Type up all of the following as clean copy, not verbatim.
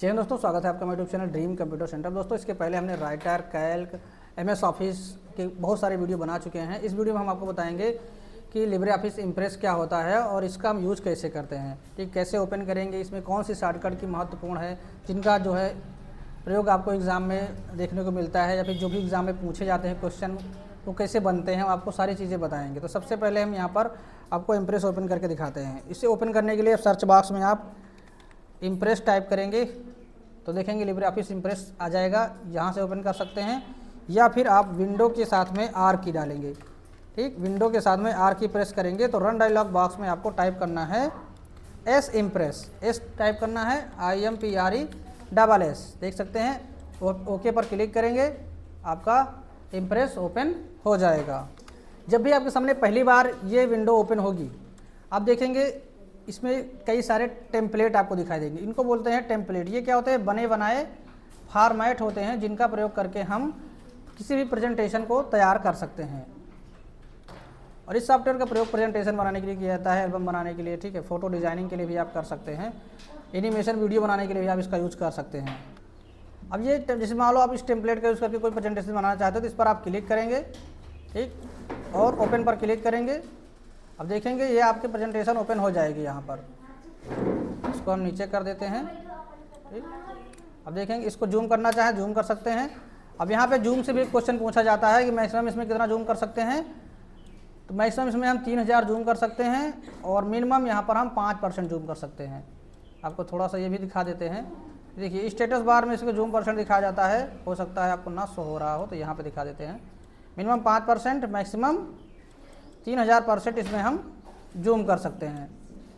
जी हाँ दोस्तों, स्वागत है आपका मेरे YouTube channel dream computer centre. दोस्तों इसके पहले हमने राइटर, कैल्क, एमएस ऑफिस के बहुत सारे वीडियो बना चुके हैं। इस वीडियो में हम आपको बताएंगे कि लिब्रे ऑफिस इम्प्रेस क्या होता है और इसका हम यूज़ कैसे करते हैं, ठीक, कैसे ओपन करेंगे, इसमें कौन सी शॉर्टकट की महत्वपूर्ण है जिनका जो है प्रयोग आपको एग्ज़ाम में देखने को मिलता है या फिर जो भी एग्ज़ाम में पूछे जाते हैं क्वेश्चन वो कैसे बनते हैं, आपको सारी चीज़ें बताएंगे। तो सबसे पहले हम यहाँ पर आपको इम्प्रेस ओपन करके दिखाते हैं। इसे ओपन करने के लिए सर्च बॉक्स में आप इम्प्रेस टाइप करेंगे तो देखेंगे लिब्रे ऑफिस इम्प्रेस आ जाएगा, यहाँ से ओपन कर सकते हैं या फिर आप विंडो के साथ में आर की डालेंगे। ठीक, विंडो के साथ में आर की प्रेस करेंगे तो रन डायलॉग बॉक्स में आपको टाइप करना है एस इम्प्रेस, एस टाइप करना है IMPRESS, देख सकते हैं। ओके पर क्लिक करेंगे, आपका इम्प्रेस ओपन हो जाएगा। जब भी आपके सामने पहली बार ये विंडो ओपन होगी, आप देखेंगे इसमें कई सारे टेम्पलेट आपको दिखाई देंगे। इनको बोलते हैं टेम्पलेट। ये क्या होते हैं? बने बनाए फॉर्मेट होते हैं जिनका प्रयोग करके हम किसी भी प्रेजेंटेशन को तैयार कर सकते हैं। और इस सॉफ्टवेयर का प्रयोग प्रेजेंटेशन बनाने के लिए किया जाता है, एल्बम बनाने के लिए, ठीक है, फोटो डिजाइनिंग के लिए भी आप कर सकते हैं, एनिमेशन वीडियो बनाने के लिए भी आप इसका यूज़ कर सकते हैं। अब ये जैसे मान लो आप इस टेम्पलेट का यूज़ करके कोई प्रेजेंटेशन बनाना चाहते हो तो इस पर आप क्लिक करेंगे, ठीक, और ओपन पर क्लिक करेंगे। अब देखेंगे ये आपकी प्रेजेंटेशन ओपन हो जाएगी। यहाँ पर इसको हम नीचे कर देते हैं, ठीक। अब देखेंगे इसको जूम करना चाहे जूम कर सकते हैं। अब यहाँ पे जूम से भी क्वेश्चन पूछा जाता है कि मैक्सिमम इसमें कितना जूम कर सकते हैं, तो मैक्सिमम इसमें हम 3000 जूम कर सकते हैं और मिनिमम यहाँ पर हम 5% जूम कर सकते हैं। आपको थोड़ा सा ये भी दिखा देते हैं। देखिए स्टेटस बार में इसको जूम परसेंट दिखाया जाता है, हो सकता है आपको ना शो हो रहा हो तो यहाँ पर दिखा देते हैं। मिनिमम 5%, मैक्सिमम 3000% इसमें हम जूम कर सकते हैं।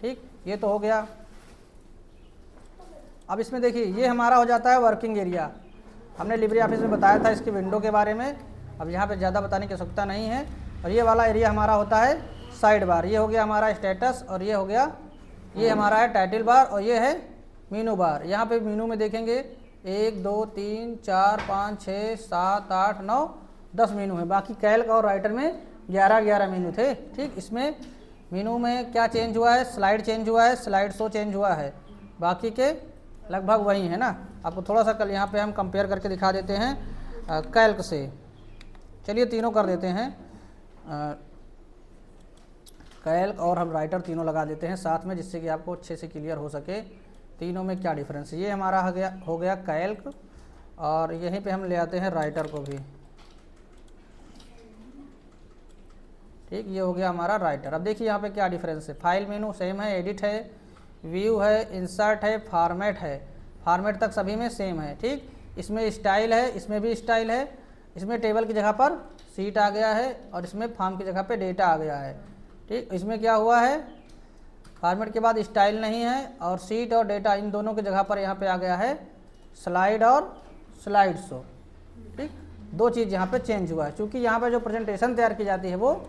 ठीक, ये तो हो गया। अब इसमें देखिए ये हमारा हो जाता है वर्किंग एरिया। हमने लिब्रे ऑफिस में बताया था इसके विंडो के बारे में, अब यहाँ पे ज़्यादा बताने की आवश्यकता नहीं है। और ये वाला एरिया हमारा होता है साइड बार। ये हो गया हमारा स्टेटस और ये हो गया, ये हमारा है टाइटल बार और ये है मीनू बार। यहाँ पे मीनू में देखेंगे 1 2 3 4 5 6 7 8 9 10 मीनू है। बाकी कैल्क और राइटर में 11 मीनू थे। ठीक, इसमें मीनू में क्या चेंज हुआ है? स्लाइड चेंज हुआ है, स्लाइड शो चेंज हुआ है, बाकी के लगभग वही है ना। आपको थोड़ा सा कल यहाँ पे हम कंपेयर करके दिखा देते हैं कैल्क से। चलिए तीनों कर देते हैं, कैल्क और हम राइटर तीनों लगा देते हैं साथ में, जिससे कि आपको अच्छे से क्लियर हो सके तीनों में क्या डिफरेंस है। ये हमारा हो गया कैल्क और यहीं पे हम ले आते हैं राइटर को भी। ठीक, ये हो गया हमारा राइटर। अब देखिए यहाँ पे क्या डिफरेंस है। फाइल मेनू सेम है, एडिट है, व्यू है, इंसर्ट है, फॉर्मेट है। फॉर्मेट तक सभी में सेम है। ठीक, इसमें स्टाइल है, इसमें भी स्टाइल है। इसमें टेबल की जगह पर सीट आ गया है और इसमें फॉर्म की जगह पे डेटा आ गया है। ठीक, इसमें क्या हुआ है? फॉर्मेट के बाद स्टाइल नहीं है और सीट और डेटा इन दोनों की जगह पर यहाँ पे आ गया है स्लाइड और स्लाइड शो। ठीक, दो चीज़ यहाँ पे चेंज हुआ है, क्योंकि यहाँ पे जो प्रेजेंटेशन तैयार की जाती है वो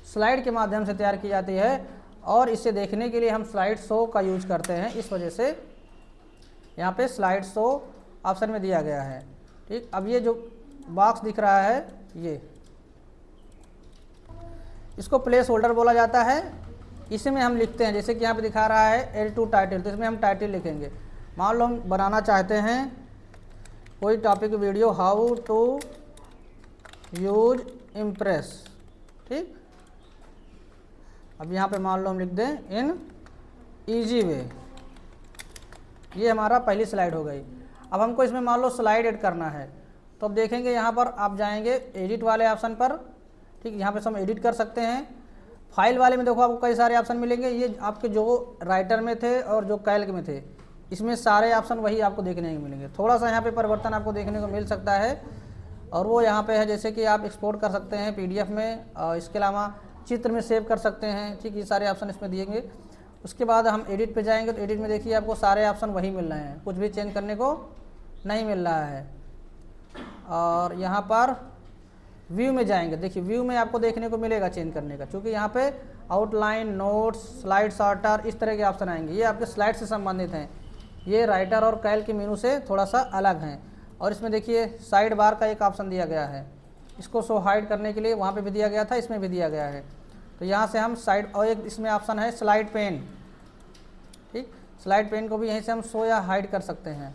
स्लाइड के माध्यम से तैयार की जाती है और इसे देखने के लिए हम स्लाइड शो का यूज करते हैं। इस वजह से यहाँ पे स्लाइड शो ऑप्शन में दिया गया है। ठीक, अब ये जो बॉक्स दिख रहा है ये, इसको प्लेस होल्डर बोला जाता है। इसमें हम लिखते हैं, जैसे कि यहाँ पे दिखा रहा है L2 टाइटल, तो इसमें हम टाइटल लिखेंगे। मान लो हम बनाना चाहते हैं कोई topic video, how to use impress. ठीक, अब यहाँ पे मान लो हम लिख दें इन ईजी वे। ये हमारा पहली स्लाइड हो गई। अब हमको इसमें मान लो स्लाइड ऐड करना है, तो अब देखेंगे यहाँ पर आप जाएंगे एडिट वाले ऑप्शन पर। ठीक, यहाँ पे हम एडिट कर सकते हैं। फाइल वाले में देखो आपको कई सारे ऑप्शन मिलेंगे। ये आपके जो राइटर में थे और जो कैल्क में थे, इसमें सारे ऑप्शन वही आपको देखने को मिलेंगे। थोड़ा सा यहाँ पे परिवर्तन आपको देखने को मिल सकता है और वो यहाँ पे है, जैसे कि आप एक्सपोर्ट कर सकते हैं PDF में और इसके अलावा चित्र में सेव कर सकते हैं। ठीक, ये सारे ऑप्शन इसमें दिएंगे। उसके बाद हम एडिट पे जाएंगे तो एडिट में देखिए आपको सारे ऑप्शन वही मिल रहे हैं, कुछ भी चेंज करने को नहीं मिल रहा है। और यहाँ पर व्यू में जाएंगे, देखिए व्यू में आपको देखने को मिलेगा चेंज करने का, क्योंकि यहाँ पे आउटलाइन, नोट्स, स्लाइड सॉर्टर, इस तरह के ऑप्शन आएंगे। ये आपके स्लाइड से संबंधित हैं। ये राइटर और कैल्क के मेनू से थोड़ा सा अलग हैं। और इसमें देखिए साइड बार का एक ऑप्शन दिया गया है, इसको शो हाइड करने के लिए वहाँ पे भी दिया गया था, इसमें भी दिया गया है। तो यहाँ से हम साइड, और एक इसमें ऑप्शन है स्लाइड पेन। ठीक, स्लाइड पेन को भी यहीं से हम शो या हाइड कर सकते हैं।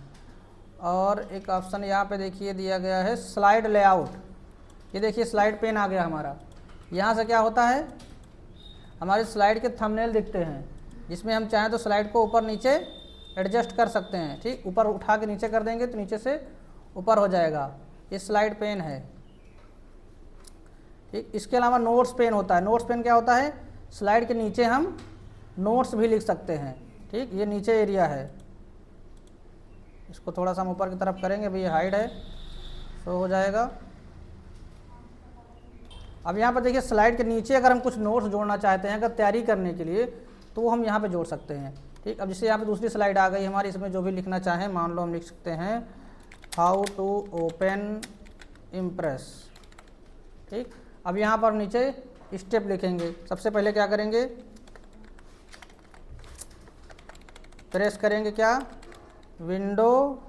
और एक ऑप्शन यहाँ पे देखिए दिया गया है स्लाइड लेआउट। ये देखिए स्लाइड पेन आ गया हमारा। यहाँ से क्या होता है, हमारे स्लाइड के थंबनेल दिखते हैं, जिसमें हम चाहें तो स्लाइड को ऊपर नीचे एडजस्ट कर सकते हैं। ठीक, ऊपर उठा के नीचे कर देंगे तो नीचे से ऊपर हो जाएगा। ये स्लाइड पेन है। ठीक, इसके अलावा नोट्स पेन होता है। नोट्स पेन क्या होता है, स्लाइड के नीचे हम नोट्स भी लिख सकते हैं। ठीक, ये नीचे एरिया है, इसको थोड़ा सा हम ऊपर की तरफ करेंगे, भाई ये हाइड है, शो हो जाएगा। अब यहाँ पर देखिए स्लाइड के नीचे अगर हम कुछ नोट्स जोड़ना चाहते हैं अगर तैयारी करने के लिए, तो वो हम यहाँ पे जोड़ सकते हैं। ठीक, अब जैसे यहाँ पे दूसरी स्लाइड आ गई हमारी, इसमें जो भी लिखना चाहें, मान लो हम लिख सकते हैं हाउ टू ओपन इम्प्रेस। ठीक, अब यहाँ पर नीचे स्टेप लिखेंगे। सबसे पहले क्या करेंगे, प्रेस करेंगे क्या, विंडो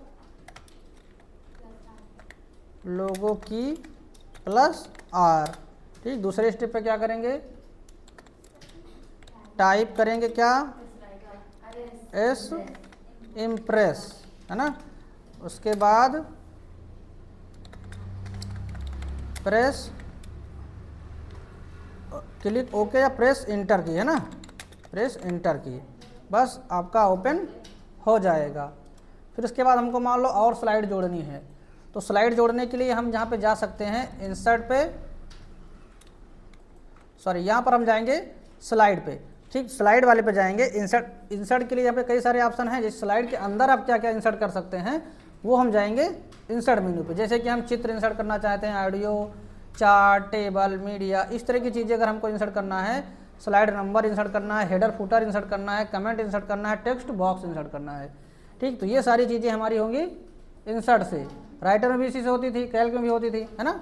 लोगो की प्लस आर। ठीक, दूसरे स्टेप पे क्या करेंगे, टाइप करेंगे क्या, एस इम्प्रेस, है ना। उसके बाद प्रेस क्लिक ओके या प्रेस इंटर की, है ना, प्रेस इंटर की, बस आपका ओपन हो जाएगा। फिर उसके बाद हमको मान लो और स्लाइड जोड़नी है, तो स्लाइड जोड़ने के लिए हम यहाँ पे जा सकते हैं इंसर्ट पे, सॉरी यहाँ पर हम जाएंगे स्लाइड पे। ठीक, स्लाइड वाले पे जाएंगे। इंसर्ट के लिए यहाँ पे कई सारे ऑप्शन हैं, जैसे स्लाइड के अंदर आप क्या क्या इंसर्ट कर सकते हैं, वो हम जाएंगे इंसर्ट मेन्यू पे। जैसे कि हम चित्र इंसर्ट करना चाहते हैं, ऑडियो, चार्ट, टेबल, मीडिया, इस तरह की चीज़ें अगर हमको इंसर्ट करना है, स्लाइड नंबर इंसर्ट करना है, हेडर फुटर इंसर्ट करना है, कमेंट इंसर्ट करना है, टेक्स्ट बॉक्स इंसर्ट करना है। ठीक, तो ये सारी चीज़ें हमारी होंगी इंसर्ट से। राइटर में भी इसी से होती थी, कैल्क में भी होती थी, है ना।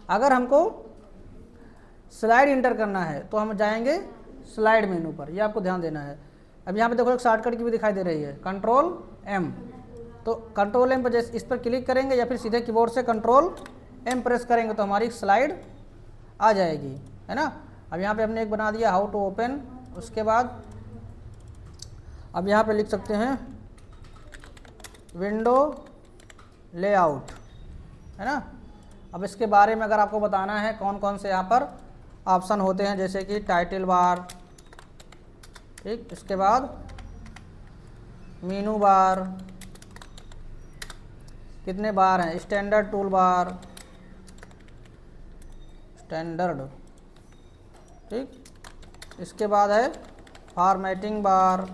अगर हमको स्लाइड इंटर करना है तो हम जाएंगे स्लाइड मेनू पर, ये आपको ध्यान देना है। अब यहाँ पे देखो एक शॉर्टकट की भी दिखाई दे रही है, कंट्रोल एम। तो कंट्रोल एम पर जैसे इस पर क्लिक करेंगे या फिर सीधे कीबोर्ड से कंट्रोल एम प्रेस करेंगे तो हमारी स्लाइड आ जाएगी, है ना। अब यहाँ पे हमने एक बना दिया हाउ टू ओपन। उसके बाद अब यहाँ पे लिख सकते हैं विंडो लेआउट, है ना। अब इसके बारे में अगर आपको बताना है कौन कौन से यहाँ पर ऑप्शन होते हैं, जैसे कि टाइटल बार, ठीक, इसके बाद मेनू बार, कितने बार हैं, स्टैंडर्ड टूल बार, स्टैंडर्ड, ठीक, इसके बाद है फॉर्मेटिंग बार,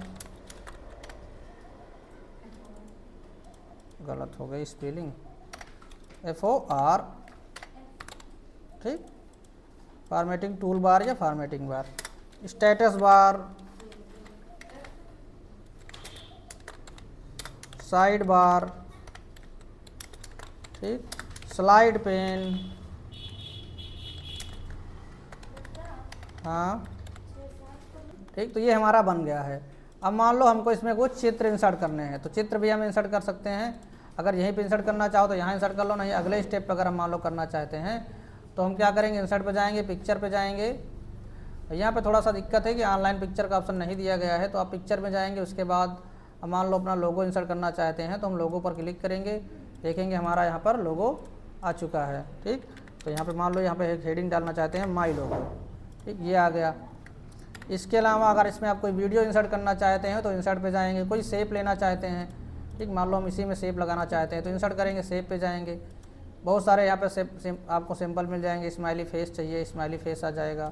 गलत हो गई स्पेलिंग, FOR, ठीक, फॉर्मेटिंग टूल बार या formatting bar, status bar, side bar, ठीक, स्लाइड पेन, हाँ, ठीक। तो ये हमारा बन गया है। अब मान लो हमको इसमें कुछ चित्र इंसर्ट करने हैं, तो चित्र भी हम इंसर्ट कर सकते हैं। अगर यहीं पे इंसर्ट करना चाहो तो यहाँ इंसर्ट कर लो, नहीं अगले स्टेप पर अगर हम मान लो करना चाहते हैं तो हम क्या करेंगे, इंसर्ट पे जाएंगे, पिक्चर पे जाएंगे। यहाँ पे थोड़ा सा दिक्कत है कि ऑनलाइन पिक्चर का ऑप्शन नहीं दिया गया है, तो आप पिक्चर में जाएंगे। उसके बाद मान लो अपना लोगो इंसर्ट करना चाहते हैं तो हम लोगो पर क्लिक करेंगे, देखेंगे हमारा यहाँ पर लोगो आ चुका है, ठीक। तो यहाँ पर मान लो यहाँ पर एक हेडिंग डालना चाहते हैं माई लोगो, ठीक, ये आ गया। इसके अलावा अगर इसमें आप कोई वीडियो इंसर्ट करना चाहते हैं तो इंसर्ट पे जाएंगे, कोई शेप लेना चाहते हैं, ठीक, मान लो हम इसी में शेप लगाना चाहते हैं तो इंसर्ट करेंगे, शेप पे जाएंगे। बहुत सारे यहाँ पे आपको सिंपल मिल जाएंगे, स्माइली फेस चाहिए, स्माइली फेस आ जाएगा,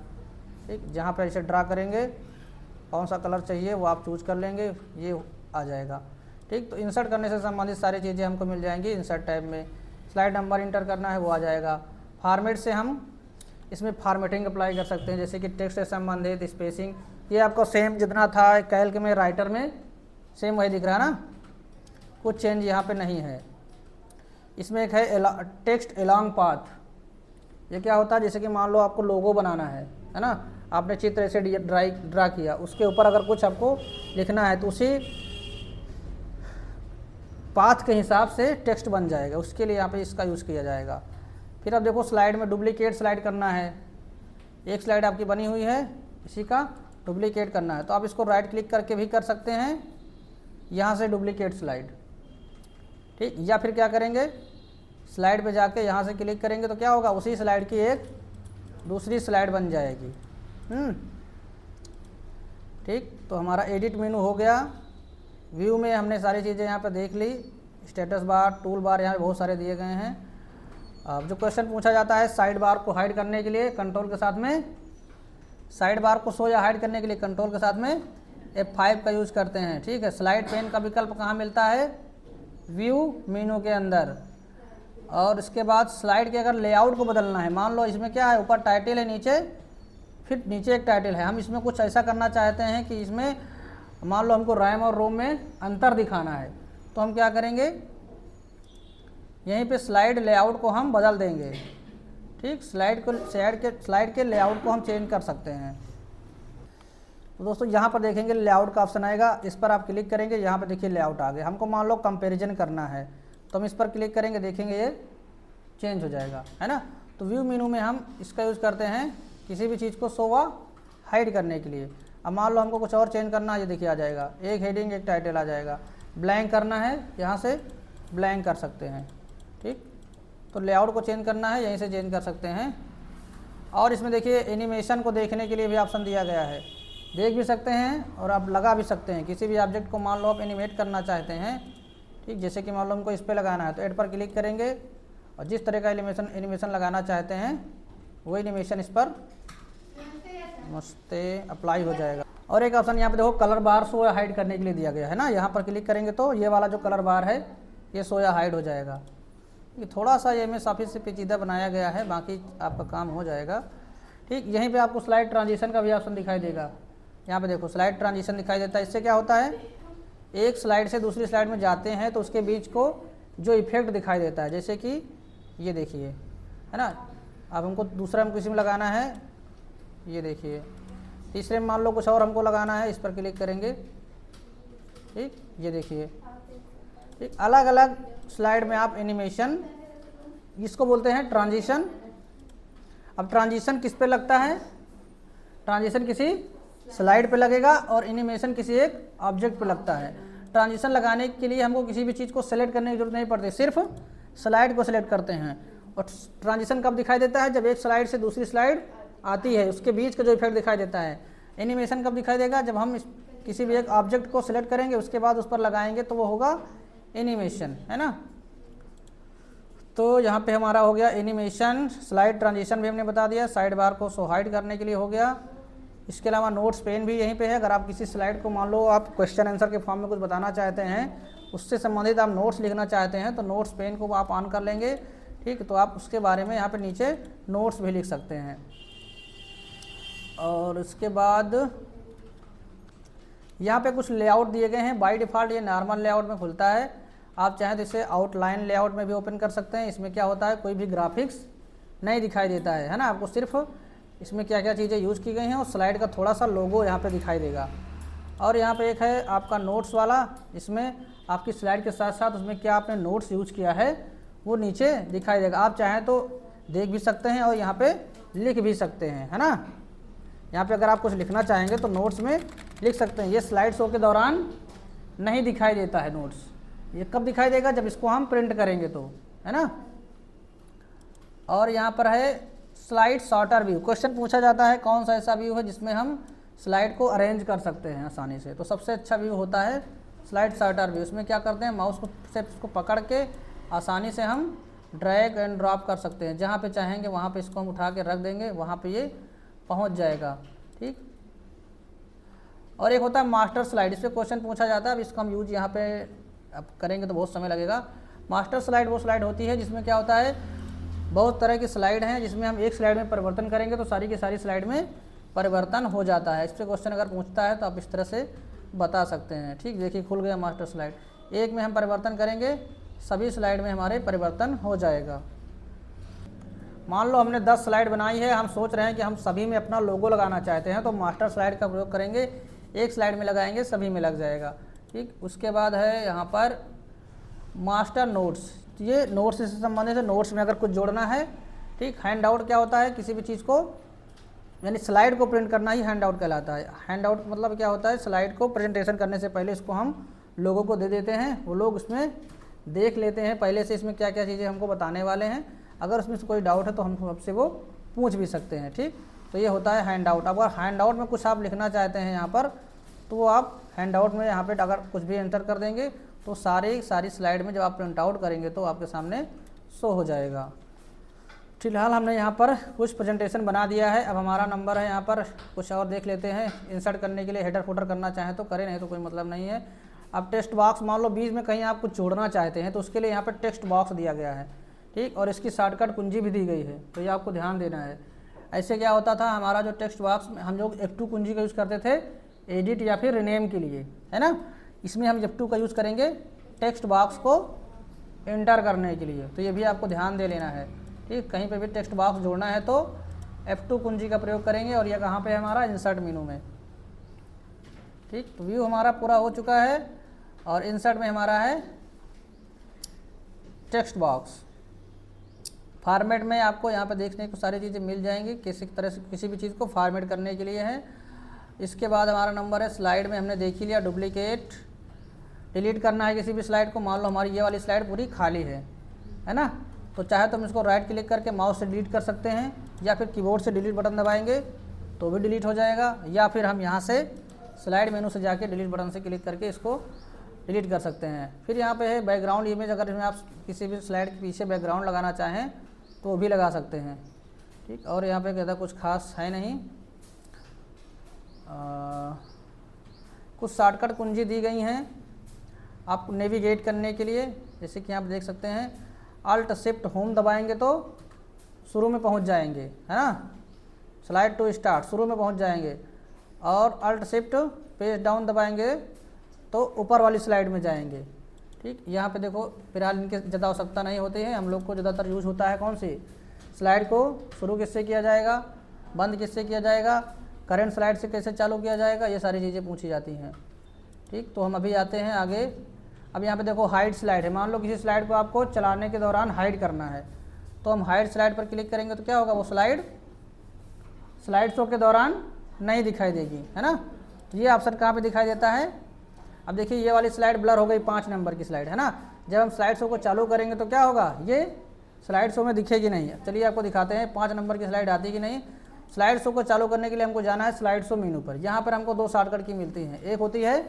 ठीक। जहाँ पे इसे ड्रा करेंगे, कौन सा कलर चाहिए वो आप चूज कर लेंगे, ये आ जाएगा, ठीक। तो इंसर्ट करने से संबंधित सारी चीज़ें हमको मिल जाएंगी इंसर्ट टैब में। स्लाइड नंबर इंटर करना है वो आ जाएगा। फॉर्मेट से हम इसमें फॉर्मेटिंग अप्लाई कर सकते हैं, जैसे कि टेक्स्ट से संबंधित स्पेसिंग, ये आपको सेम जितना था कैल्क में, राइटर में सेम वही दिख रहा है ना, कुछ चेंज यहाँ पे नहीं है। इसमें एक है टेक्स्ट एलॉन्ग पाथ, ये क्या होता है, जैसे कि मान लो आपको लोगो बनाना है ना, आपने चित्र ऐसे ड्रा किया, उसके ऊपर अगर कुछ आपको लिखना है तो उसी पाथ के हिसाब से टेक्स्ट बन जाएगा, उसके लिए यहाँ पे इसका यूज़ किया जाएगा। फिर अब देखो स्लाइड में डुप्लीकेट स्लाइड करना है, एक स्लाइड आपकी बनी हुई है, इसी का डुप्लीकेट करना है तो आप इसको राइट क्लिक करके भी कर सकते हैं, यहाँ से डुप्लीकेट स्लाइड, ठीक। या फिर क्या करेंगे, स्लाइड पे जाके यहाँ से क्लिक करेंगे तो क्या होगा, उसी स्लाइड की एक दूसरी स्लाइड बन जाएगी। ठीक। तो हमारा एडिट मेनू हो गया। व्यू में हमने सारी चीज़ें यहाँ पे देख ली, स्टेटस बार, टूल बार यहाँ पे बहुत सारे दिए गए हैं। अब जो क्वेश्चन पूछा जाता है साइड बार को हाइड करने के लिए कंट्रोल के साथ में, साइड बार को शो या हाइड करने के लिए कंट्रोल के साथ में F5 का यूज़ करते हैं। ठीक है। स्लाइड पेन का विकल्प कहाँ मिलता है, व्यू मेनू के अंदर। और इसके बाद स्लाइड के अगर लेआउट को बदलना है, मान लो इसमें क्या है, ऊपर टाइटल है, नीचे फिर नीचे एक टाइटल है, हम इसमें कुछ ऐसा करना चाहते हैं कि इसमें मान लो हमको रैम और रोम में अंतर दिखाना है, तो हम क्या करेंगे, यहीं पे स्लाइड लेआउट को हम बदल देंगे। ठीक। स्लाइड के लेआउट को हम चेंज कर सकते हैं। तो दोस्तों यहाँ पर देखेंगे लेआउट का ऑप्शन आएगा, इस पर आप क्लिक करेंगे, यहाँ पे देखिए लेआउट आ गया। हमको मान लो कंपैरिजन करना है तो हम इस पर क्लिक करेंगे, देखेंगे ये चेंज हो जाएगा, है ना। तो व्यू मेनू में हम इसका यूज़ करते हैं किसी भी चीज़ को शो व हाइड करने के लिए। अब मान लो हमको कुछ और चेंज करना है, ये देखिए आ जाएगा, एक हेडिंग एक टाइटल आ जाएगा। ब्लैंक करना है, यहाँ से ब्लैंक कर सकते हैं। ठीक। तो लेआउट को चेंज करना है, यहीं से चेंज कर सकते हैं। और इसमें देखिए एनिमेशन को देखने के लिए भी ऑप्शन दिया गया है, देख भी सकते हैं और आप लगा भी सकते हैं। किसी भी ऑब्जेक्ट को मान लो आप एनिमेट करना चाहते हैं, ठीक, जैसे कि मान लो हमको इस पर लगाना है तो ऐड पर क्लिक करेंगे और जिस तरह का एनिमेशन लगाना चाहते हैं वो एनिमेशन इस पर मस्ते अप्लाई हो जाएगा। और एक ऑप्शन यहाँ पे देखो कलर बार शो या हाइड करने के लिए दिया गया है ना, यहाँ पर क्लिक करेंगे तो ये वाला जो कलर बार है ये शो या हाइड हो जाएगा। ये थोड़ा सा ये में ऑफिस से पेचीदा बनाया गया है, बाकी आपका काम हो जाएगा। ठीक। यहीं पे आपको स्लाइड ट्रांजिशन का भी ऑप्शन दिखाई देगा, यहाँ पे देखो स्लाइड ट्रांजिशन दिखाई देता है। इससे क्या होता है, एक स्लाइड से दूसरी स्लाइड में जाते हैं तो उसके बीच को जो इफेक्ट दिखाई देता है, जैसे कि ये देखिए, है ना। अब हमको दूसरा में किसी में लगाना है, ये देखिए, तीसरे में मान लो कुछ और हमको लगाना है, इस पर क्लिक करेंगे। ठीक। ये देखिए, ठीक, अलग अलग स्लाइड में आप एनिमेशन, इसको बोलते हैं ट्रांजिशन। अब ट्रांजिशन किस पे लगता है, ट्रांजिशन किसी स्लाइड पे लगेगा और एनिमेशन किसी एक ऑब्जेक्ट पे लगता है। ट्रांजिशन लगाने के लिए हमको किसी भी चीज़ को सेलेक्ट करने की जरूरत नहीं पड़ती, सिर्फ स्लाइड को सिलेक्ट करते हैं। और ट्रांजिशन कब दिखाई देता है, जब एक स्लाइड से दूसरी स्लाइड आती है, उसके बीच का जो इफेक्ट दिखाई देता है। एनिमेशन कब दिखाई देगा, जब हम किसी भी एक ऑब्जेक्ट को सिलेक्ट करेंगे उसके बाद उस पर लगाएंगे तो वो होगा एनिमेशन, है ना। तो यहाँ पे हमारा हो गया एनिमेशन। स्लाइड ट्रांजिशन भी हमने बता दिया, साइड बार को शो हाइड करने के लिए हो गया। इसके अलावा नोट्स पेन भी यहीं पे है, अगर आप किसी स्लाइड को मान लो आप क्वेश्चन आंसर के फॉर्म में कुछ बताना चाहते हैं, उससे संबंधित आप नोट्स लिखना चाहते हैं तो नोट्स पेन को आप ऑन कर लेंगे। ठीक। तो आप उसके बारे में यहाँ पे नीचे नोट्स भी लिख सकते हैं। और उसके बाद यहाँ पे कुछ लेआउट दिए गए हैं, बाय डिफ़ॉल्ट ये नॉर्मल लेआउट में खुलता है। आप चाहें तो इसे आउटलाइन लेआउट में भी ओपन कर सकते हैं। इसमें क्या होता है, कोई भी ग्राफिक्स नहीं दिखाई देता है ना, आपको सिर्फ इसमें क्या क्या चीज़ें यूज़ की गई हैं और स्लाइड का थोड़ा सा लोगो यहाँ पे दिखाई देगा। और यहाँ पे एक है आपका नोट्स वाला, इसमें आपकी स्लाइड के साथ साथ उसमें क्या आपने नोट्स यूज़ किया है वो नीचे दिखाई देगा। आप चाहें तो देख भी सकते हैं और यहाँ पे लिख भी सकते हैं, है ना। यहाँ पे अगर आप कुछ लिखना चाहेंगे तो नोट्स में लिख सकते हैं। ये स्लाइड शो के दौरान नहीं दिखाई देता है नोट्स, ये कब दिखाई देगा, जब इसको हम प्रिंट करेंगे तो, है ना। और यहाँ पर है स्लाइड शॉर्टर व्यू। क्वेश्चन पूछा जाता है कौन सा ऐसा व्यू है जिसमें हम स्लाइड को अरेंज कर सकते हैं आसानी से, तो सबसे अच्छा व्यू होता है स्लाइड शॉर्टर व्यू। उसमें क्या करते हैं, माउस को से इसको पकड़ के आसानी से हम ड्रैग एंड ड्रॉप कर सकते हैं, जहाँ पे चाहेंगे वहाँ पे इसको हम उठा के रख देंगे, वहाँ पे ये पहुँच जाएगा। ठीक। और एक होता है मास्टर स्लाइड, इस पर क्वेश्चन पूछा जाता है, अब इसका हम यूज यहाँ पे अब करेंगे तो बहुत समय लगेगा। मास्टर स्लाइड वो स्लाइड होती है जिसमें क्या होता है, बहुत तरह की स्लाइड हैं जिसमें हम एक स्लाइड में परिवर्तन करेंगे तो सारी की सारी स्लाइड में परिवर्तन हो जाता है। इस पर क्वेश्चन अगर पूछता है तो आप इस तरह से बता सकते हैं। ठीक। देखिए खुल गया मास्टर स्लाइड, एक में हम परिवर्तन करेंगे सभी स्लाइड में हमारे परिवर्तन हो जाएगा। मान लो हमने 10 स्लाइड बनाई है, हम सोच रहे हैं कि हम सभी में अपना लोगो लगाना चाहते हैं तो मास्टर स्लाइड का प्रयोग करेंगे, एक स्लाइड में लगाएंगे सभी में लग जाएगा। ठीक। उसके बाद है यहाँ पर मास्टर नोट्स, ये नोट्स से संबंधित है, नोट्स में अगर कुछ जोड़ना है। ठीक। हैंड आउट क्या होता है, किसी भी चीज़ को यानी स्लाइड को प्रिंट करना ही हैंड आउट कहलाता है। हैंड आउट मतलब क्या होता है, स्लाइड को प्रेजेंटेशन करने से पहले इसको हम लोगों को दे देते हैं, वो लोग उसमें देख लेते हैं पहले से इसमें क्या क्या चीज़ें हमको बताने वाले हैं। अगर उसमें से कोई डाउट है तो हम आपसे वो पूछ भी सकते हैं। ठीक, तो ये होता है हैंड आउट। अगर हैंड आउट में कुछ आप लिखना चाहते हैं यहाँ पर, तो वो आप हैंड आउट में यहाँ पे अगर कुछ भी एंटर कर देंगे तो सारी स्लाइड में जब आप प्रिंट आउट करेंगे तो आपके सामने शो हो जाएगा। फिलहाल हमने यहाँ पर कुछ प्रेजेंटेशन बना दिया है। अब हमारा नंबर है यहाँ पर, कुछ और देख लेते हैं। इंसर्ट करने के लिए हेडर फुटर करना चाहें तो करें, नहीं तो कोई मतलब नहीं है। अब टेक्स्ट बॉक्स, मान लो बीच में कहीं आप कुछ जोड़ना चाहते हैं तो उसके लिए यहाँ पर टेक्स्ट बॉक्स दिया गया है। ठीक, और इसकी शॉर्टकट कुंजी भी दी गई है, तो ये आपको ध्यान देना है। ऐसे क्या होता था, हमारा जो टेक्स्ट बॉक्स में हम लोग F2 कुंजी का यूज़ करते थे एडिट या फिर रिनेम के लिए, है ना। इसमें हम F2 का यूज़ करेंगे टेक्स्ट बॉक्स को एंटर करने के लिए, तो ये भी आपको ध्यान दे लेना है। ठीक, कहीं पे भी टेक्स्ट बॉक्स जोड़ना है तो F2 कुंजी का प्रयोग करेंगे। और यह कहाँ पे है हमारा, इंसर्ट मेनू में। ठीक, तो व्यू हमारा पूरा हो चुका है और इंसर्ट में हमारा है टेक्स्ट बॉक्स। फॉर्मेट में आपको यहाँ पे देखने को सारी चीज़ें मिल जाएंगी, किसी तरह से किसी भी चीज़ को फॉर्मेट करने के लिए है। इसके बाद हमारा नंबर है स्लाइड में, हमने देख ही लिया। डुप्लीकेट, डिलीट करना है किसी भी स्लाइड को। मान लो हमारी ये वाली स्लाइड पूरी खाली है ना, तो चाहे तो हम इसको राइट क्लिक करके माउस से डिलीट कर सकते हैं, या फिर कीबोर्ड से डिलीट बटन दबाएंगे तो भी डिलीट हो जाएगा, या फिर हम यहाँ से स्लाइड मेनू से जाके डिलीट बटन से क्लिक करके इसको डिलीट कर सकते हैं। फिर यहाँ पे है बैकग्राउंड इमेज, अगर इसमें आप किसी भी स्लाइड के पीछे बैकग्राउंड लगाना चाहें तो भी लगा सकते हैं। ठीक, और यहाँ पे कहता कुछ खास है नहीं। कुछ शॉर्टकट कुंजी दी गई हैं आप नेविगेट करने के लिए, जैसे कि आप देख सकते हैं अल्ट शिफ्ट होम दबाएंगे तो शुरू में पहुंच जाएंगे, है ना। स्लाइड टू स्टार्ट, शुरू में पहुंच जाएंगे। और अल्ट शिफ्ट पेज डाउन दबाएंगे तो ऊपर वाली स्लाइड में जाएंगे। ठीक, यहाँ पे देखो फिलहाल इनकी ज़्यादा आवश्यकता नहीं होती है। हम लोग को ज़्यादातर यूज होता है कौन सी स्लाइड को शुरू किससे किया जाएगा, बंद किससे किया जाएगा, करंट स्लाइड से कैसे चालू किया जाएगा, ये सारी चीज़ें पूछी जाती हैं। ठीक, तो हम अभी आते हैं आगे। अब यहाँ पे देखो हाइड स्लाइड है। मान लो किसी स्लाइड को आपको चलाने के दौरान हाइड करना है, तो हम हाइड स्लाइड पर क्लिक करेंगे तो क्या होगा, वो स्लाइड शो के दौरान नहीं दिखाई देगी, है ना। तो ये ऑप्शन कहाँ पे दिखाई देता है। अब देखिए ये वाली स्लाइड ब्लर हो गई, 5 नंबर की स्लाइड, है ना। जब हम स्लाइड शो को चालू करेंगे तो क्या होगा, ये स्लाइड शो में दिखेगी नहीं। चलिए आपको दिखाते हैं 5 नंबर की स्लाइड आती कि नहीं। स्लाइड शो को चालू करने के लिए हमको जाना है स्लाइड शो मेनू पर। यहाँ पर हमको 2 शॉर्टकट की मिलती हैं, एक होती है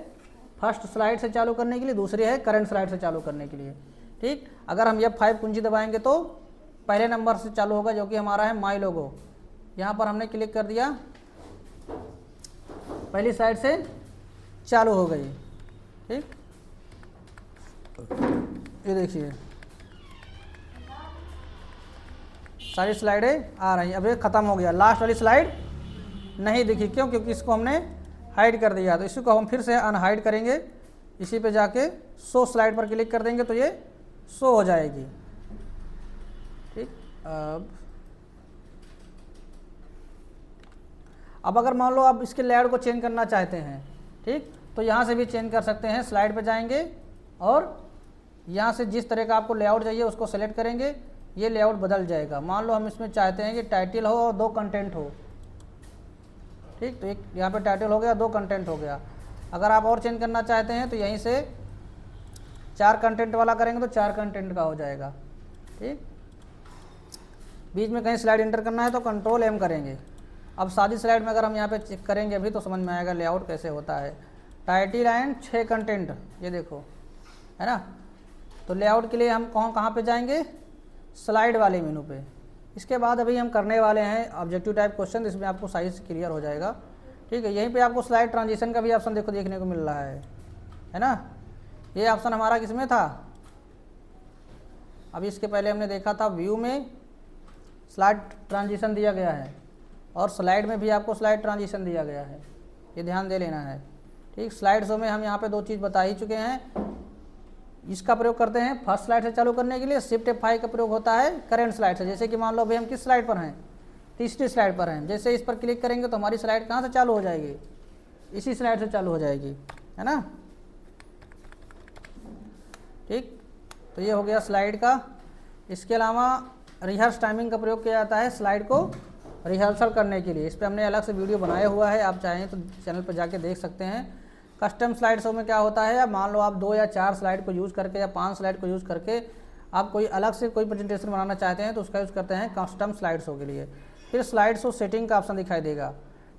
फर्स्ट स्लाइड से चालू करने के लिए, दूसरी है करंट स्लाइड से चालू करने के लिए। ठीक, अगर हम F5 कुंजी दबाएंगे तो पहले नंबर से चालू होगा, जो कि हमारा है माई लोगो। यहाँ पर हमने क्लिक कर दिया, पहली साइड से चालू हो गई। ठीक, ये देखिए सारी स्लाइडें आ रही हैं। अब ये ख़त्म हो गया, लास्ट वाली स्लाइड नहीं दिखी, क्यों, क्योंकि इसको हमने हाइड कर दिया। तो इसी को हम फिर से अनहाइड करेंगे, इसी पे जाके शो स्लाइड पर क्लिक कर देंगे तो ये शो हो जाएगी। ठीक, अब अगर मान लो आप इसके लेआउट को चेंज करना चाहते हैं, ठीक, तो यहाँ से भी चेंज कर सकते हैं। स्लाइड पे जाएंगे और यहाँ से जिस तरह का आपको लेआउट चाहिए उसको सेलेक्ट करेंगे, ये लेआउट बदल जाएगा। मान लो हम इसमें चाहते हैं कि टाइटल हो और 2 कंटेंट हो। ठीक, तो एक यहाँ पे टाइटल हो गया, 2 कंटेंट हो गया। अगर आप और चेंज करना चाहते हैं तो यहीं से 4 कंटेंट वाला करेंगे तो 4 कंटेंट का हो जाएगा। ठीक, बीच में कहीं स्लाइड एंटर करना है तो कंट्रोल M करेंगे। अब सादी स्लाइड में अगर हम यहाँ पे चेक करेंगे अभी तो समझ में आएगा लेआउट कैसे होता है। टाइटल एंड 6 कंटेंट, ये देखो, है ना। तो लेआउट के लिए हम कहाँ पे जाएंगे, स्लाइड वाले मेनू पे। इसके बाद अभी हम करने वाले हैं ऑब्जेक्टिव टाइप क्वेश्चन, इसमें आपको साइज क्लियर हो जाएगा। ठीक है, यहीं पे आपको स्लाइड ट्रांजिशन का भी ऑप्शन देखो देखने को मिल रहा है ना। ये ऑप्शन हमारा किसमें था, अभी इसके पहले हमने देखा था व्यू में स्लाइड ट्रांजिशन दिया गया है, और स्लाइड में भी आपको स्लाइड ट्रांजिशन दिया गया है, ये ध्यान दे लेना है। ठीक, स्लाइड शो में हम यहाँ पे 2 चीज़ बता ही चुके हैं। इसका प्रयोग करते हैं फर्स्ट स्लाइड से चालू करने के लिए, शिफ्ट F5 का प्रयोग होता है करंट स्लाइड से। जैसे कि मान लो अभी हम किस स्लाइड पर हैं, तीसरी स्लाइड पर हैं, जैसे इस पर क्लिक करेंगे तो हमारी स्लाइड कहाँ से चालू हो जाएगी, इसी स्लाइड से चालू हो जाएगी, है ना। ठीक, तो ये हो गया स्लाइड का। इसके अलावा रिहर्स टाइमिंग का प्रयोग किया जाता है स्लाइड को रिहर्सल करने के लिए। इस पर हमने अलग से वीडियो बनाया हुआ है, आप चाहें तो चैनल पर जाके देख सकते हैं। कस्टम स्लाइड शो में क्या होता है, मान लो आप 2 या 4 स्लाइड को यूज़ करके या 5 स्लाइड को यूज़ करके आप कोई अलग से कोई प्रेजेंटेशन बनाना चाहते हैं तो उसका यूज़ करते हैं कस्टम स्लाइड शो के लिए। फिर स्लाइड शो सेटिंग का ऑप्शन दिखाई देगा।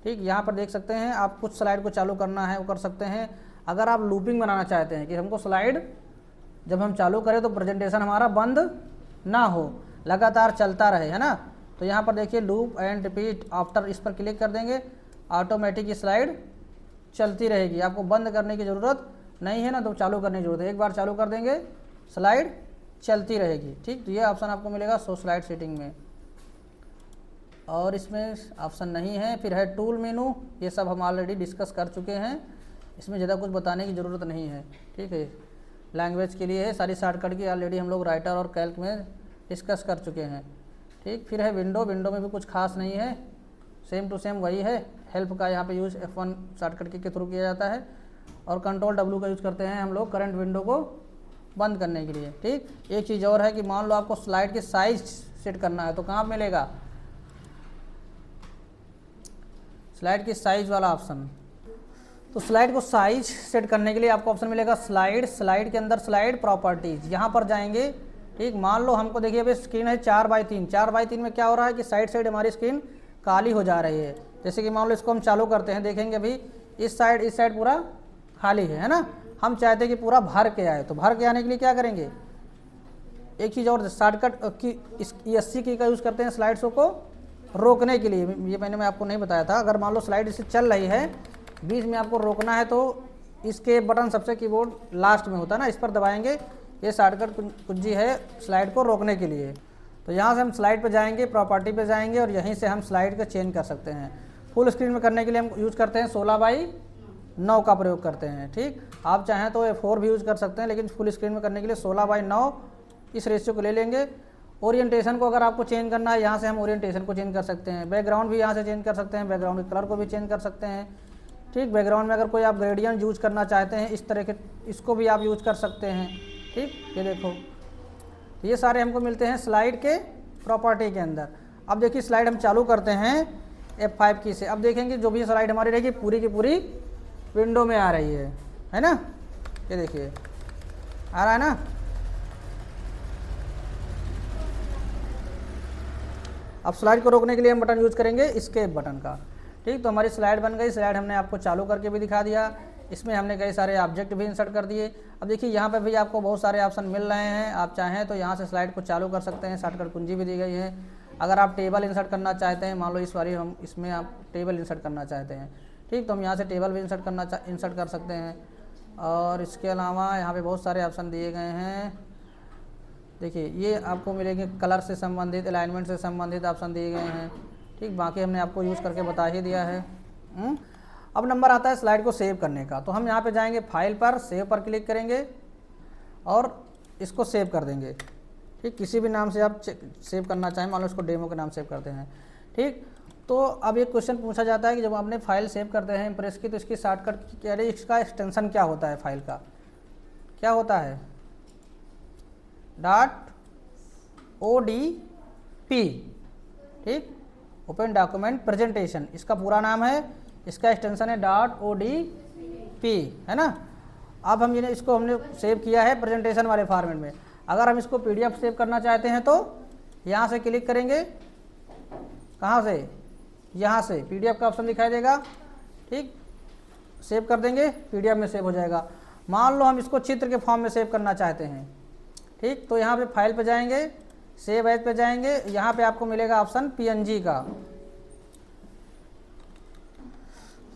ठीक, यहाँ पर देख सकते हैं आप कुछ स्लाइड को चालू करना है वो कर सकते हैं। अगर आप लूपिंग बनाना चाहते हैं कि हमको स्लाइड जब हम चालू करें तो प्रेजेंटेशन हमारा बंद ना हो, लगातार चलता रहे, है ना, तो यहाँ पर देखिए लूप एंड रिपीट आफ्टर, इस पर क्लिक कर देंगे, ऑटोमेटिक स्लाइड चलती रहेगी, आपको बंद करने की ज़रूरत नहीं है ना, तो चालू करने की जरूरत है। एक बार चालू कर देंगे स्लाइड चलती रहेगी। ठीक, तो ये ऑप्शन आपको मिलेगा शो स्लाइड सेटिंग में, और इसमें ऑप्शन नहीं है। फिर है टूल मेनू, ये सब हम ऑलरेडी डिस्कस कर चुके हैं, इसमें ज़्यादा कुछ बताने की ज़रूरत नहीं है। ठीक है, लैंग्वेज के लिए है, सारी शॉर्टकट की ऑलरेडी हम लोग राइटर और कैल्क में डिस्कस कर चुके हैं। ठीक, फिर है विंडो, विंडो में भी कुछ खास नहीं है, सेम टू सेम वही है। हेल्प का यहाँ पे यूज़ F1 शॉर्टकट के थ्रू किया जाता है, और कंट्रोल W का यूज़ करते हैं हम लोग करंट विंडो को बंद करने के लिए। ठीक, एक चीज़ और है कि मान लो आपको स्लाइड की साइज सेट करना है तो कहाँ मिलेगा, स्लाइड की साइज वाला ऑप्शन। तो स्लाइड को साइज सेट करने के लिए आपको ऑप्शन मिलेगा स्लाइड, स्लाइड के अंदर स्लाइड प्रॉपर्टीज़, यहाँ पर जाएंगे। ठीक, मान लो हमको देखिए अभी स्क्रीन है 4x3, 4x3 में क्या हो रहा है कि साइड साइड हमारी स्क्रीन काली हो जा रही है। जैसे कि मान लो इसको हम चालू करते हैं, देखेंगे अभी इस साइड पूरा खाली है ना, हम चाहते हैं कि पूरा भर के आए, तो भर के आने के लिए क्या करेंगे, एक चीज़ और शॉर्टकट की ESC की का यूज़ करते हैं स्लाइड शो को रोकने के लिए। ये मैं आपको नहीं बताया था, अगर मान लो स्लाइड इसे चल रही है, बीच में आपको रोकना है तो इसके बटन सबसे कीबोर्ड लास्ट में होता है ना, इस पर दबाएंगे, ये शॉर्टकट कुंजी है स्लाइड को रोकने के लिए। तो यहाँ से हम स्लाइड पे जाएंगे, प्रॉपर्टी पे जाएंगे, और यहीं से हम स्लाइड का चेंज कर सकते हैं। फुल स्क्रीन में करने के लिए हम यूज़ करते हैं 16:9 का प्रयोग करते हैं। ठीक, आप चाहें तो A4 भी यूज़ कर सकते हैं, लेकिन फुल स्क्रीन में करने के लिए 16:9 इस रेशियो को ले लेंगे। ओरिएंटेशन को अगर आपको चेंज करना है, यहाँ से हम ओरिएंटेशन को चेंज कर सकते हैं। बैकग्राउंड भी यहाँ से चेंज कर सकते हैं, बैकग्राउंड के कलर को भी चेंज कर सकते हैं। ठीक, बैकग्राउंड में अगर कोई आप ग्रेडियंट यूज़ करना चाहते हैं इस तरह के, इसको भी आप यूज़ कर सकते हैं। ठीक, ये देखो, ये सारे हमको मिलते हैं स्लाइड के प्रॉपर्टी के अंदर। अब देखिए स्लाइड हम चालू करते हैं F5 की से, अब देखेंगे जो भी स्लाइड हमारी रहेगी पूरी की पूरी विंडो में आ रही है ना, ये देखिए आ रहा है ना। अब स्लाइड को रोकने के लिए हम बटन यूज़ करेंगे एस्केप बटन का। ठीक, तो हमारी स्लाइड बन गई, स्लाइड हमने आपको चालू करके भी दिखा दिया, इसमें हमने कई सारे ऑब्जेक्ट भी इंसर्ट कर दिए। अब देखिए यहाँ पे भी आपको बहुत सारे ऑप्शन मिल रहे हैं, आप चाहें तो यहाँ से स्लाइड को चालू कर सकते हैं, शॉर्टकट कुंजी भी दी गई है। अगर आप टेबल इंसर्ट करना चाहते हैं, मान लो इस बारी हम इसमें आप टेबल इंसर्ट करना चाहते हैं, ठीक, तो हम यहाँ से टेबल भी इंसर्ट कर सकते हैं। और इसके अलावा यहाँ पे बहुत सारे ऑप्शन दिए गए हैं। देखिए ये आपको मिलेंगे कलर से संबंधित, अलाइनमेंट से संबंधित ऑप्शन दिए गए हैं। ठीक, बाकी हमने आपको यूज़ करके बता ही दिया है। अब नंबर आता है स्लाइड को सेव करने का, तो हम यहाँ पे जाएंगे फाइल पर, सेव पर क्लिक करेंगे और इसको सेव कर देंगे। ठीक, किसी भी नाम से आप सेव करना चाहें, मान लो इसको डेमो के नाम सेव करते हैं। ठीक, तो अब एक क्वेश्चन पूछा जाता है कि जब आपने फाइल सेव करते हैं इम्प्रेस की, तो इसकी शॉर्टकट क्या है, इसका एक्सटेंशन क्या होता है, फाइल का क्या होता है, .odp। ठीक, ओपन डॉक्यूमेंट प्रेजेंटेशन इसका पूरा नाम है, इसका एक्सटेंशन है .odp, है ना। अब हम इसको हमने सेव किया है प्रेजेंटेशन वाले फॉर्मेट में। अगर हम इसको PDF सेव करना चाहते हैं तो यहाँ से क्लिक करेंगे, कहाँ से, यहाँ से PDF का ऑप्शन दिखाई देगा। ठीक, सेव कर देंगे, PDF में सेव हो जाएगा। मान लो हम इसको चित्र के फॉर्म में सेव करना चाहते हैं। ठीक, तो यहाँ पे फाइल पे जाएंगे, सेव एज पे जाएंगे, यहाँ पे आपको मिलेगा ऑप्शन PNG का।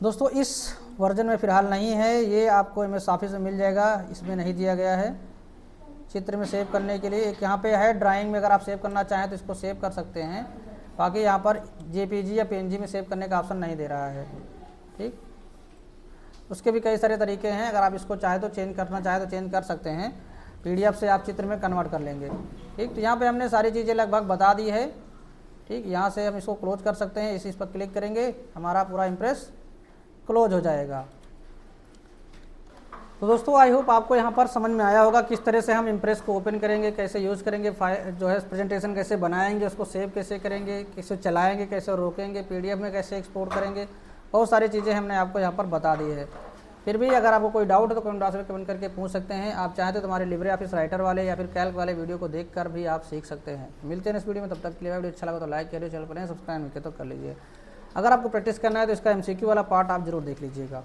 दोस्तों इस वर्जन में फ़िलहाल नहीं है, ये आपको MS ऑफिस में मिल जाएगा, इसमें नहीं दिया गया है चित्र में सेव करने के लिए। एक यहाँ पे है ड्राइंग में, अगर आप सेव करना चाहें तो इसको सेव कर सकते हैं, बाकी यहाँ पर JPG या PNG में सेव करने का ऑप्शन नहीं दे रहा है। ठीक, उसके भी कई सारे तरीके हैं, अगर आप इसको चाहे तो चेंज करना चाहे तो चेंज कर सकते हैं, PDF से आप चित्र में कन्वर्ट कर लेंगे। ठीक, तो यहाँ पे हमने सारी चीज़ें लगभग बता दी है। ठीक, यहाँ से हम इसको क्लोज कर सकते हैं, इस पर क्लिक करेंगे, हमारा पूरा इम्प्रेस क्लोज हो जाएगा। तो दोस्तों आई होप आपको यहाँ पर समझ में आया होगा किस तरह से हम इम्प्रेस को ओपन करेंगे, कैसे यूज़ करेंगे, जो है प्रेजेंटेशन कैसे बनाएंगे, उसको सेव कैसे करेंगे, कैसे चलाएंगे, कैसे रोकेंगे, PDF में कैसे एक्सपोर्ट करेंगे, बहुत सारी चीज़ें हमने आपको यहाँ पर बता दी है। फिर भी अगर आपको कोई डाउट है तो कमेंट बॉक्स में कमेंट करके पूछ सकते हैं। आप चाहें तो हमारे लिब्रे ऑफिस राइटर वाले या फिर कैल्क वाले वीडियो को देखकर भी आप सीख सकते हैं। मिलते हैं इस वीडियो में, तब तक के लिए वीडियो अच्छा लगा तो लाइक करिए, चैनल पर सब्सक्राइब नहीं किया तो कर लीजिए। अगर आपको प्रैक्टिस करना है तो इसका MCQ वाला पार्ट आप जरूर देख लीजिएगा।